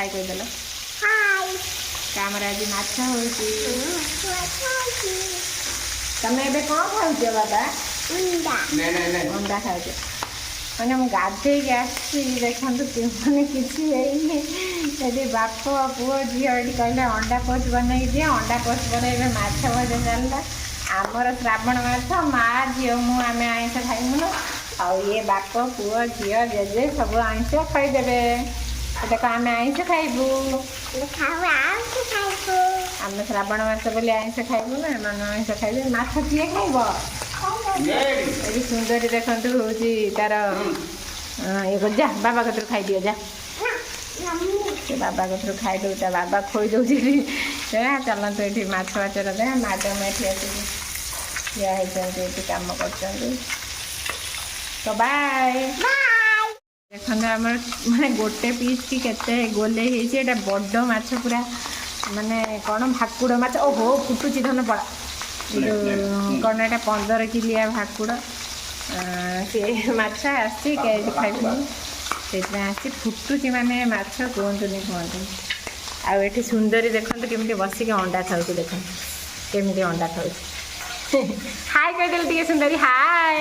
हाय कहीदेल camera आज माछ होती तमें एबे कौन खाऊच बाबा अंडा खाऊच मैंने मुझे गाधे देखा मैंने किसी बाप पुओ झी कहले अंडा पोच बन दिए अंडा पोच पर माछ भजा चलला आमर श्रावण मास माँ झी मु आम आइंस खाइमुन आउ ये बाप पुओ झी जेजे सब आइंस खाईदे देख आम आइंस खाइबू आम श्रावण मास बोली आइंस खाइबू ना एम आइंस खाइबे माछ किए खाइब ये सुंदरी देखु हूँ तार ये जा बाबा कतर खाई दियो जा से बाबा कतर खाई दो बाबा खोई दौर चलते ये माछ बाचर दे मैडम ये ठिया होती कम कर तो बाय देखो आम माने गोटे पीस की केते गोले होता बड़ माछ पूरा माने कौन भाकुड़ माछ ओहो फुटुची धन पड़ा कौन एटा 15 किलिया भाकुड़ सी माछ आसी खाइबी से आसी फुटुची माने माछ कहतुनि कहतु आठ सुंदरी देखते केमी बसिक अंडा खाऊ देख केमी अंडा खाऊ हाय कहदेल टे सुंदरी हाय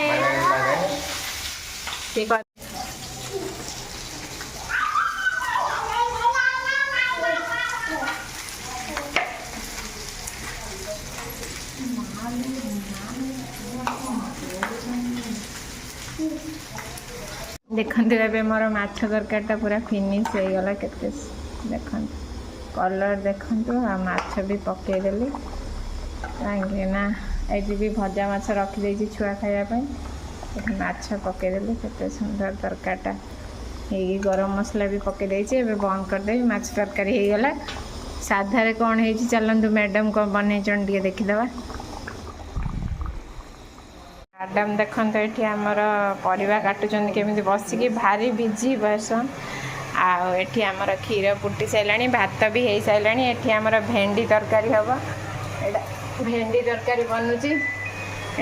देखते ए मोर माछ तरकारीटा पूरा फिनिश हो गला के देख कलर देखु माछ भी पकईदेली कहीं ये भी भजा माछ रखिदे छुआ खायापी माछ पकईदेली के सुंदर तरकारीटा हो गरम मसला भी पकईदे बंद करदे माछ तरकारी हो गला साधार कौन है चलतु मैडम कौन बन टे देखीदे मैडम देखते ये आमर परिवा काटुचंद केमी बसिकी भारी बिजी बसन आठी आमर क्षीर फुटी सारे भात भी हो सारे ये आमर भेंडी तरकारी हम भेंडी तरकारी बनूची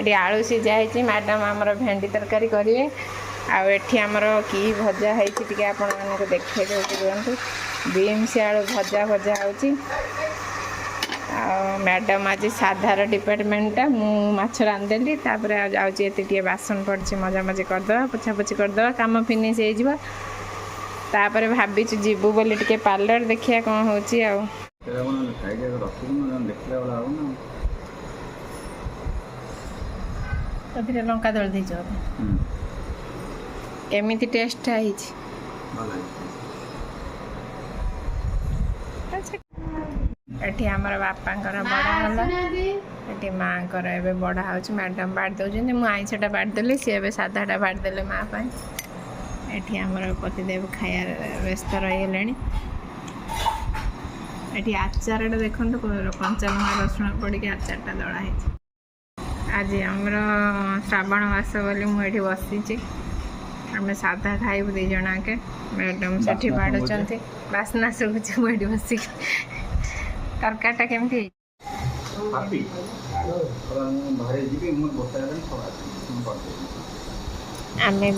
ये आलू सीझाई मैडम आमर भेंडी तरकारी करेंगे आठी आमर कि भजा होती आपण मानक देखे दिखु बीन्स आलू भजा भजा हो मैडम आज साधार डिपार्टमेंटा मुछ रांधेली जाऊँगी बासन पड़ी मजा मजी करदे पोछापोछी करदे कम फिनिश होपर भाभी जीवु बोली टे पार्लर देखिए कौन हो लंका दल दे एमती टेस्ट एठी आमर बापांकर बड़ा होला एठी माँकर एबे बड़ा होची मैडम बाट दउछन मु आइंसटा बाट देली से एबे सादाटा बाट देले माँ पाई एठी आमर पतिदेव खाया व्यस्त रही गलेनी एठी आचारटा देखंतु कंचा लंका रसुण पड़ी आचारटा दला है आज आमर श्रावण मास बोली मु एठी बसिची आम सादा खाइबु दी जणा के मैडम सेठी बाडुचंती बासना सुबुची मु एठी बसिकी तरकारीटा केमती आम भी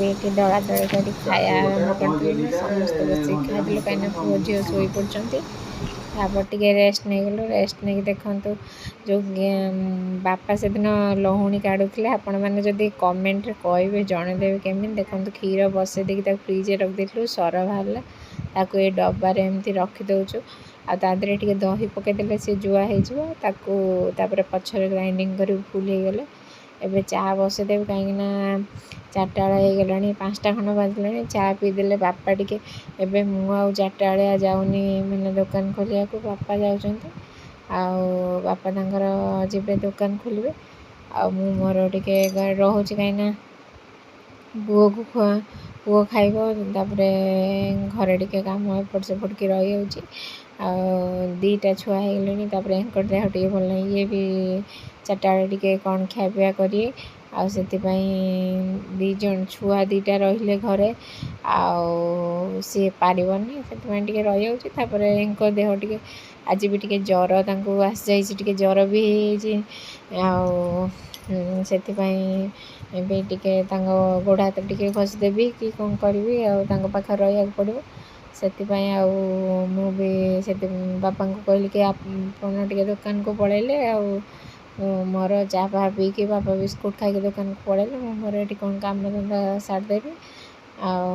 ये दला दली कर खाया आरम्भ कर समस्त बस खाइल कहीं पुओ झील शोई पड़ते तापर टे रेस्ट नहीं गलु रेस्ट नहीं देखु जो बापा से दिन लहुणी काढ़ुले आपण मैंने जदि कमेंट कहे जनदेवे केमी देखो क्षीर बसई देकी फ्रिज रखी सर बाहर ताकू ये डब्बार एमती रखीदे आदि टे दही पकईदे सी जुआ होपर पचर ग्राइंडिंग कर फुल हो गले एबे चाह बसईदेवी कहीं 4टा बेला हो गला 5टा खंड बाजिला चाह पीदेले बापा टे एबे मु आ 4टा बेला जाऊनी मैंने दुकान खोलिया को बापा जाऊँच बापा तांकर जीवे दुकान खोलिए मोर टे रोचे कहीं पुओ को पुओ खाइब घरे टे कम एपट सेपट की रही हो 2टा छुआ हो गले देह टे भल ना ये भी 4टा बेला टे कौन खाया करिए से दीज छुआ 2टा रही घरे सी पारनी से रही हो देह टे आज भी टे जर आसी जाइए जर भी से गोड़ हाथ टे घसीदेवी कि कौन करी पाखे रहा पड़ो ସେଥିପାଇଁ ଆଉ ମୁଁ ବି ସେଠି ବାପାଙ୍କୁ କହିଲି କି ଆପଣ ଟିକେ ଦୋକାନକୁ ପଳେଇଲେ ଆଉ ମୋର ଚା ଫା ପିଇକି ବାପା ବିସ୍କୁଟ୍ ଖାଇକି ଦୋକାନକୁ ପଳେଇଲେ ମୁଁ ମୋର ଏଠି କ'ଣ କାମଧନ୍ଦା ସାରିଦେବି। ଆଉ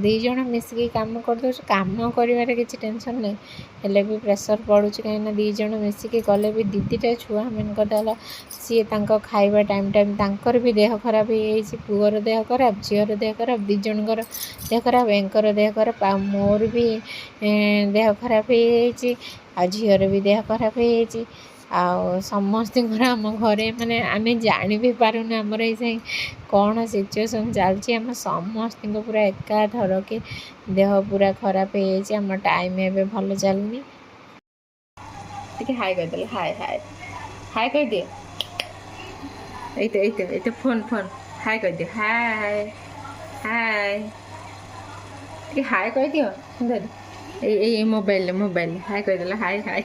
ଦୁଇ ଜଣ ମିଶିକି କାମ କରିଦେଉଛୁ, କାମ କରିବାରେ କିଛି ଟେନସନ୍ ନାହିଁ, ହେଲେ ବି ପ୍ରେସର୍ ପଡ଼ୁଛି କାହିଁକିନା ଦୁଇ ଜଣ ମିଶିକି କଲେ ବି ଦିଦିଟା ଛୁଆ ମେନ୍ କଥା ହେଲା ସିଏ ତାଙ୍କ ଖାଇବା ଟାଇମ୍ ତାଙ୍କର ବି ଦେହ ଖରାପ ହେଇଯାଇଛି, ପୁଅର ଦେହ ଖରାପ, ଝିଅର ଦେହ ଖରାପ, ଦୁଇ ଜଣଙ୍କର ଦେହ ଖରାପ, ଏଙ୍କର ଦେହ ଖରାପ, ଆଉ ମୋର ବି ଦେହ ଖରାପ ହେଇଯାଇଛି, ଆଉ ଝିଅର ବି ଦେହ ଖରାପ ହେଇଯାଇଛି। ଆଉ ସମସ୍ତଙ୍କର ଆମ ଘରେ ମାନେ ଆମେ ଜାଣି ବି ପାରୁନୁ ଆମର ଏଇ ସାଙ୍ଗେ କ'ଣ ସିଚୁଏସନ୍ ଚାଲିଛି। ଆମ ସମସ୍ତଙ୍କ ପୁରା ଏକାଥରକେ ଦେହ ପୁରା ଖରାପ ହେଇଯାଇଛି। ଆମ ଟାଇମ୍ ଏବେ ଭଲ ଚାଲୁନି। ଟିକେ ହାଇ କହିଦେଲେ, ହାଇ ହାଇ ହାଇ କହିଦିଏ, ଏଇତ ଫୋନ୍ ହାଇ କହିଦିଅ, ହାଇ ହାଇ ଟିକେ ହାଇ କହିଦିଅ ସୁନ୍ଦରୀ, ଏଇ ମୋବାଇଲରେ ହାଇ କହିଦେଲେ, ହାଇ ହାଇ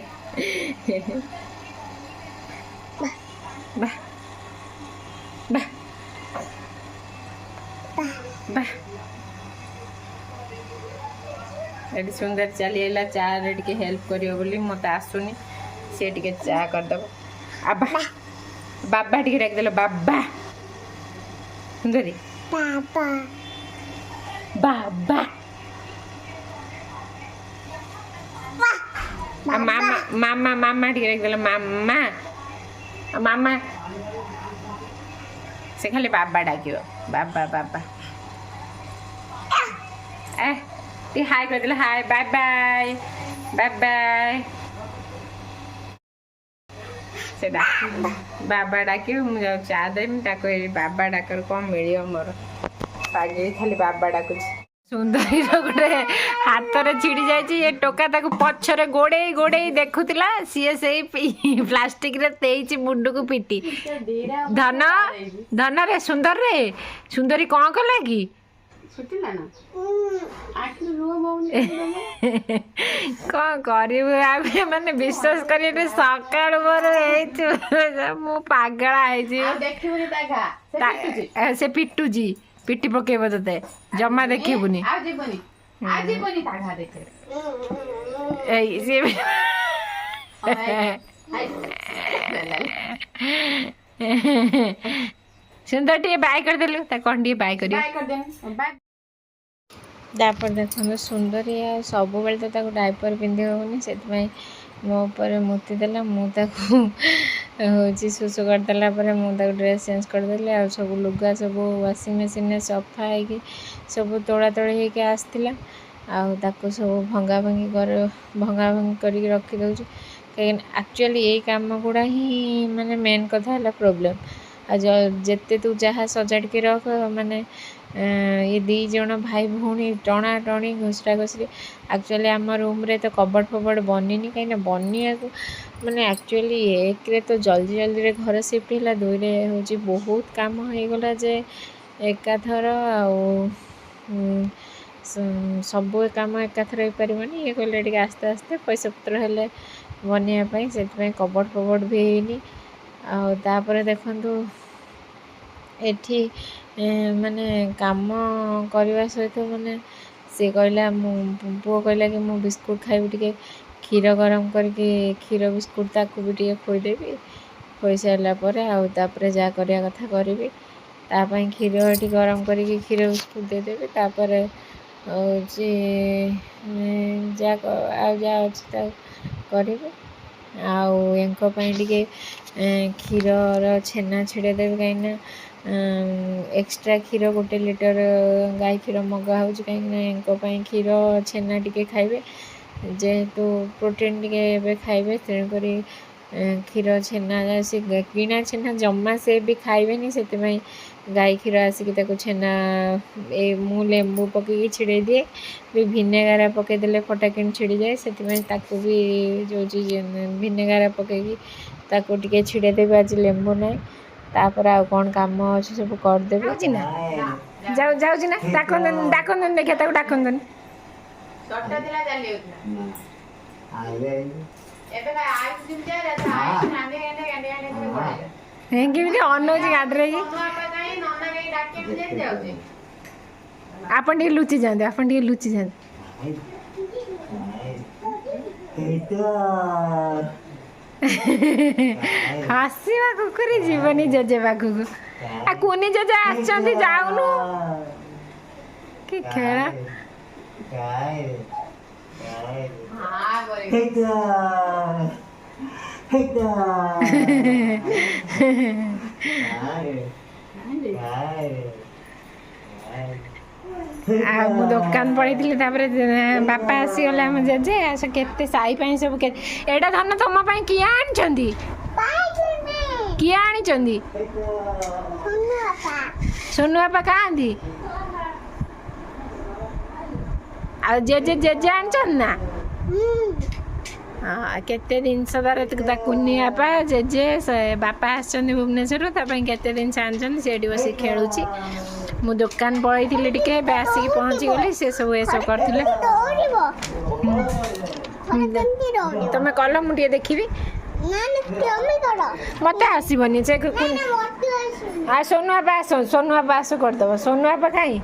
ବାଃ ବାଃ ବାଃ। ଏଠି ସୁନ୍ଦର ଚାଲିଗଲା ଚାରେ ଟିକେ ହେଲ୍ପ କରିବ ବୋଲି, ମୋତେ ଆସୁନି, ସେ ଟିକେ ଚା କରିଦେବ। ଆବା ବାବା ଟିକେ ଡାକିଦେଲ, ବାବା ସୁନ୍ଦରୀ ବାବା ବାବା। ମାମା ଟିକେ ଡାକିଦେଲ, ମାମା ମାମା। ସେ ଖାଲି ବାବା ଡାକିବ, ବାବା ବାବା। ଟିକେ ହାଇ କହିଦେଲେ, hi bye bye bye bye. ସେ ବାବା ଡାକିବ, ମୁଁ ଯାଉ ଚା ଦେବି ତାକୁ, ଏଇ ବାବା ଡାକର କ'ଣ ମିଳିବ ମୋର, ପାଗଳି ଖାଲି ବାବା ଡାକୁଛି। ସୁନ୍ଦରୀର ଗୋଟେ ହାତରେ ଛିଡ଼ି ଯାଇଛି, ଏ ଟୋକା ତାକୁ ପଛରେ ଗୋଡ଼େଇ ଗୋଡ଼େଇ ଦେଖୁଥିଲା, ସିଏ ସେଇ ପ୍ଲାଷ୍ଟିକରେ ଦେଇଛି ମୁଣ୍ଡକୁ ପିଟି। ଧନରେ ସୁନ୍ଦରୀ କ'ଣ କଲା କି? କ'ଣ କରିବୁ ଆମେ ମାନେ ବିଶ୍ୱାସ କରିବେ, ସକାଳୁ ମୋର ହେଇଛୁ ମୁଁ ପାଗଳା ହେଇଛି। ସେ ପିଟୁଛି, ପିଟି ପକେଇବ ତତେ, ଜମା ଦେଖିବୁନି। ଏଇ ସିଏ ସୁନ୍ଦର ଟିକେ ବାଏ କରିଦେଲୁ, ତା କ'ଣ ଟିକେ ବାଏ କରିବ। ତାପରେ ଦେଖନ୍ତୁ ସୁନ୍ଦରୀ ଆଉ ସବୁବେଳେ ତ ତାକୁ ଡାଇପର ପିନ୍ଧି ହେଉନି, ସେଥିପାଇଁ ମୋ ଉପରେ ମୁତି ଦେଲା। ମୁଁ ତାକୁ ହେଉଛି ଶୁଶୁ କରିଦେଲା ପରେ ମୁଁ ତାକୁ ଡ୍ରେସ୍ ଚେଞ୍ଜ କରିଦେଲି। ଆଉ ସବୁ ଲୁଗା ସବୁ ୱାସିଂ ମେସିନ୍ରେ ସଫା ହେଇକି ସବୁ ତୋଳାତୋଳି ହେଇକି ଆସିଥିଲା, ଆଉ ତାକୁ ସବୁ ଭଙ୍ଗାଭଙ୍ଗି କରିକି ରଖିଦେଉଛି। କାହିଁକିନା ଆକ୍ଚୁଆଲି ଏଇ କାମ ଗୁଡ଼ା ହିଁ ମାନେ ମେନ୍ କଥା ହେଲା ପ୍ରୋବ୍ଲେମ୍। ଆଉ ଯେତେ ତୁ ଯାହା ସଜାଡ଼ିକି ରଖ, ମାନେ ଏ ଦୁଇ ଜଣ ଭାଇ ଭଉଣୀ ଟଣା ଟଣି ଘୋଷରା ଘୋଷରି। ଆକ୍ଚୁଆଲି ଆମ ରୁମ୍ରେ ତ କବଡ଼ ଫବଡ଼ ବନିନି, କାହିଁକିନା ବନିବାକୁ ମାନେ ଆକ୍ଚୁଆଲି ଏକରେ ତ ଜଲ୍ଦିରେ ଘର ସିଫ୍ଟ ହେଲା, ଦୁଇରେ ହେଉଛି ବହୁତ କାମ ହେଇଗଲା ଯେ ଏକାଥର, ଆଉ ସବୁ କାମ ଏକାଥର ହେଇପାରିବନି। ଇଏ କହିଲେ ଟିକେ ଆସ୍ତେ ଆସ୍ତେ ପଇସା ପତ୍ର ହେଲେ ବନେଇବା ପାଇଁ, ସେଥିପାଇଁ କବଡ଼ ଫବଡ଼ ବି ହେଇନି। ଆଉ ତାପରେ ଦେଖନ୍ତୁ ଏଠି ମାନେ କାମ କରିବା ସହିତ ମାନେ ସିଏ କହିଲା, ପୁଅ କହିଲା କି ମୁଁ ବିସ୍କୁଟ୍ ଖାଇବି, ଟିକେ କ୍ଷୀର ଗରମ କରିକି କ୍ଷୀର ବିସ୍କୁଟ୍ ତାକୁ ବି ଟିକେ ଖୋଇଦେବି। ଖୋଇସାରିଲା ପରେ ଆଉ ତାପରେ ଯାହା କରିବା କଥା କରିବି। ତା ପାଇଁ କ୍ଷୀର ଏଠି ଗରମ କରିକି କ୍ଷୀର ବିସ୍କୁଟ୍ ଦେଇଦେବି। ତାପରେ ହେଉଛି ଯାହା ଅଛି ତାକୁ କରିବି। ଆଉ ୟାଙ୍କ ପାଇଁ ଟିକେ କ୍ଷୀରର ଛେନା ଛିଡ଼େଇଦେବି, କାହିଁକିନା ଏକ୍ସଟ୍ରା କ୍ଷୀର 1 ଲିଟର ଗାଈ କ୍ଷୀର ମଗା ହେଉଛି, କାହିଁକିନା ୟାଙ୍କ ପାଇଁ କ୍ଷୀର ଛେନା ଟିକେ ଖାଇବେ, ଯେହେତୁ ପ୍ରୋଟିନ୍ ଟିକେ ଏବେ ଖାଇବେ, ତେଣୁକରି କ୍ଷୀର ଛେନା, ସେ କିଣା ଛେନା ଜମା ସେ ବି ଖାଇବେନି, ସେଥିପାଇଁ ଗାଈ କ୍ଷୀର ଆସିକି ତାକୁ ଛେନା ମୁଁ ଲେମ୍ବୁ ପକେଇକି ଛିଡ଼େଇ ଦିଏ, ବି ଭିନେଗାର ପକେଇଦେଲେ ଖଟା କିଣି ଛିଡ଼ିଯାଏ, ସେଥିପାଇଁ ତାକୁ ବି ହେଉଛି ଭିନେଗାର ପକେଇକି ତାକୁ ଟିକେ ଛିଡ଼େଇ ଦେବି। ଆଜି ଲେମ୍ବୁ ନାହିଁ। ତାପରେ ଆଉ କ'ଣ କାମ ଅଛି ସବୁ କରିଦେବି। ନା ଯାଉଛି ନା, ଡାକନ୍ତୁନି ଦେଖିଆ ତାକୁ, ଡାକନ୍ତୁନି। କେମିତି ଅନଉଛି ଗାଡ଼ିରେ କି? ଆପଣ ଟିକେ ଲୁଚି ଯାଆନ୍ତୁ, हसवा कुकुरी जीवनी जेजे पाखक आ कुनी जेजे आछंती जाउनु कि खेला मु दुकान पड़ी बापा आसीगले आम जेजे आस केते साई पाई सब एटा धन तुम किए आनी किए आनी सोनू बापा कहाँती आ जेजे जेजे आनी ना हाँ केते दिन कुनी बापा जेजे बापा आसछन्ती भुवनेश्वर केते दिन आनी से बस खेलुची मु दुकान पळैथिले टिके आसिक पहुँची गली से सब ए सब करथिले तमे कल मु टिके देखिबी मत आसबनी से आ सोनू बापा आस करदेव सोनू बापा कहीं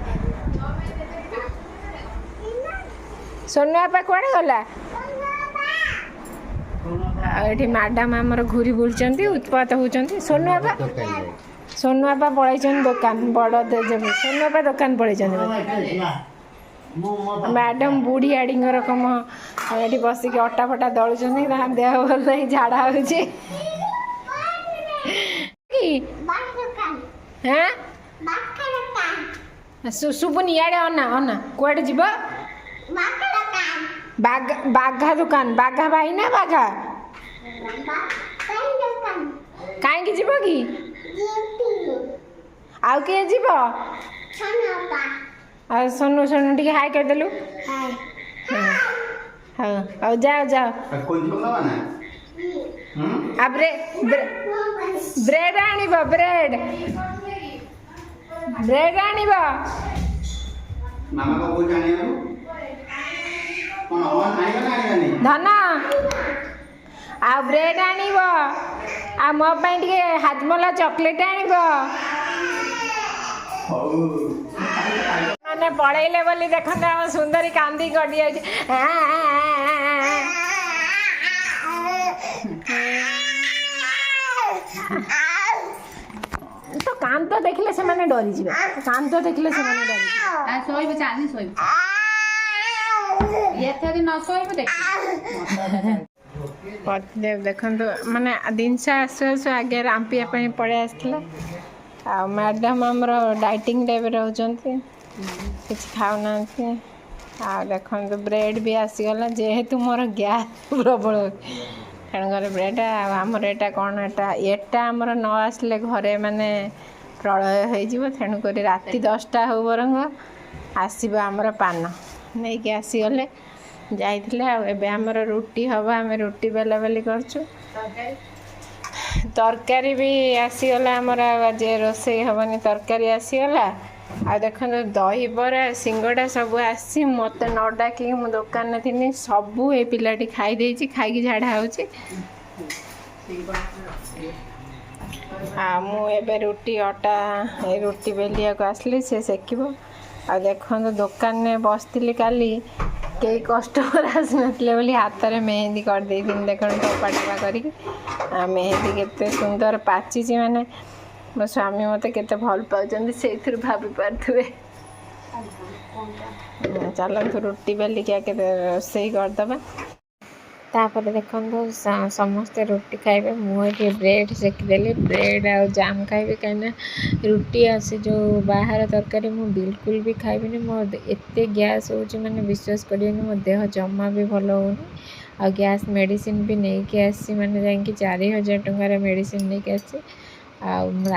सोनू बापा कुआड़े गला ये मैडम आमर घूरी बुलूँ उत्पात होती सोनू बापा पलैन दुकान बड़ सोनू बापा दुकान पलैन मैडम बुढ़ी आड़ी रकम ये बसिक अटा फटा दलुं देह भल नहीं झाड़ा हो शुभुनि इे अना अना कौटे जीव बाघा दुकान बाघा भाई ना बाघा कहीं जीव कि आउ किए जीव सोनू सोनू टी हाई करदेलु हाँ जाओ जाओ ब्रेड आनिब ब्रेड ब्रेड आनिब धन आ ब्रेड आनिब आ मो पाई टिके हाजमला चॉकलेट आनिब माने पढ़ेले बोली देखते हम सुंदरी कांदी गड़ी तो कान तो देखले से माने डरी जिवे कान तो देखले से माने डरी आ सोइबे चाली सोइबे ये थरी न सोइबे देख पतिदेव देखो माने दिन से आसु आसु आगे रांपिया पड़े आसला आ मैडम आमर डाइटिंग टाइप रोचंती किसी खाऊना आ देखो ब्रेड भी आसीगला जेहेतु मोर गैस प्रबल तेणुकर ब्रेड आमर यहाँ कौन एटा आमर न आसले घरे माने प्रलय हो तेणुक राति 10टा हो बरंग आसब आमर पान नहीं कि आसीगले जाइए आमर रुटी हम आम रुटी बेला बेली करचु तरकारी भी आसीगला आमर आज रोसे हेनी तरकारी आसीगला आ देखो दही बरा सिंगड़ा सब आसी मत न डाक मु दुकान थी सबू ये पिलाटी खाई खाई झाड़ा हो मुझे रुटी अटा रुटी बेलिया को आसली से सेकिब आ देखो दुकान में बसती काली कई कस्टमर आसनते बोली हाथ में मेहंदी करदे देख टपा टपा कर मेहंदी के सुंदर पाची माने मो स्वामी मत के भल पाँच से भाभी पारे चलतु रुटी बेलिका के रोसे करदे तापर देखो समस्ते रुटी खाइबे मुझे ब्रेड सेकिदेली ब्रेड आ जाम खाइबे कहीं रुटी आसे जो बाहर तरकारी मु बिल्कुल भी खाइबी मो एते गैस हो माने विश्वास करियोनी मो देह जमा भी भल होनी आ गैस मेडिसिन भी नहीं के आसी माने जाइए 4000 टंकार मेडिसिन नहीं के आसी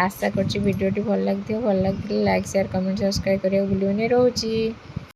आशा कर वीडियो भल लगी लाइक शेयर कमेंट सब्सक्राइब करिया भूलियोनी रोची।